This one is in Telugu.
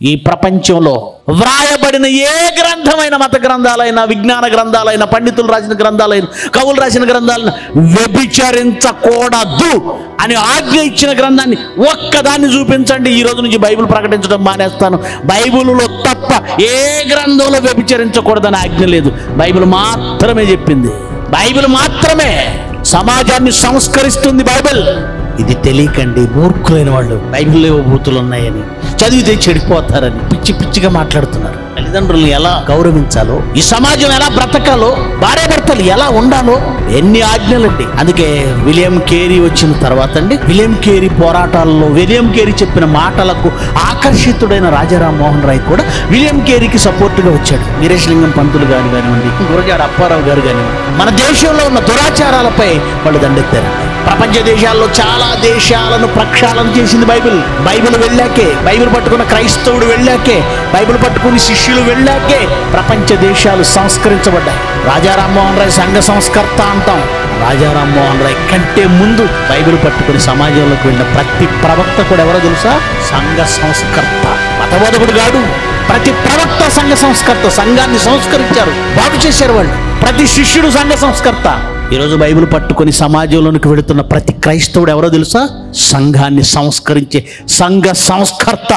ఈ ప్రపంచంలో వ్రాయబడిన ఏ గ్రంథమైన, మత గ్రంథాలైన, విజ్ఞాన గ్రంథాలైన, పండితులు రాసిన గ్రంథాలైన, కవులు రాసిన గ్రంథాలైన వ్యభిచరించకూడదు అని ఆజ్ఞ ఇచ్చిన గ్రంథాన్ని ఒక్కదాన్ని చూపించండి. ఈ రోజు నుంచి బైబిల్ ప్రకటించడం మానేస్తాను. బైబిల్లో తప్ప ఏ గ్రంథంలో వ్యభిచరించకూడదని ఆజ్ఞ లేదు. బైబిల్ మాత్రమే చెప్పింది. బైబిల్ మాత్రమే సమాజాన్ని సంస్కరిస్తుంది. బైబిల్ ఇది తెలియకండి మూర్ఖులైన వాళ్ళు బైబిల్లో ఏవో బూతులు ఉన్నాయని, చదివితే చెడిపోతారని పిచ్చి పిచ్చిగా మాట్లాడుతున్నారు. తల్లిదండ్రులను ఎలా గౌరవించాలో, ఈ సమాజం ఎలా బ్రతకాలో, భార్యాభర్తలు ఎలా ఉండాలో ఎన్ని ఆజ్ఞలండి. అందుకే విలియం కేరీ వచ్చిన తర్వాత అండి, విలియం కేరీ పోరాటాల్లో విలియం కేరీ చెప్పిన మాటలకు ఆకర్షితుడైన రాజారాం మోహన్ రాయ్ కూడా విలియం కేరీకి సపోర్టుగా వచ్చాడు. వీరేశలింగం పంతులు గారు కానివ్వండి, గురజాడ అప్పారావు గారు కానివ్వండి, మన దేశంలో ఉన్న దురాచారాలపై వాళ్ళు దండెత్తారు. ప్రపంచ దేశాల్లో చాలా దేశాలను ప్రక్షాళన చేసింది బైబిల్. బైబిల్ వెళ్ళాకే, బైబిల్ పట్టుకున్న క్రైస్తవుడు వెళ్ళాకే, బైబిల్ పట్టుకుని శిష్యులు వెళ్ళాకే ప్రపంచ దేశాలు సంస్కరించబడ్డాయి. రాజారాం మోహన్ రాయ్ సంఘ సంస్కర్త అంటాం. రాజారాం మోహన్ రాయ్ కంటే ముందు బైబిల్ పట్టుకుని సమాజంలోకి వెళ్ళిన ప్రతి ప్రవక్త కూడా ఎవరో తెలుసా? సంఘ సంస్కర్త. మతబోధకుడు కాదు, ప్రతి ప్రవక్త సంఘ సంస్కర్త. సంఘాన్ని సంస్కరించారు, బాగు చేశారు వాళ్ళు. ప్రతి శిష్యుడు సంఘ సంస్కర్త. ఈరోజు బైబిల్ పట్టుకొని సమాజంలోనికి వెళుతున్న ప్రతి క్రైస్తవుడు ఎవరో తెలుసా? సంఘాన్ని సంస్కరించే సంఘ సంస్కర్త.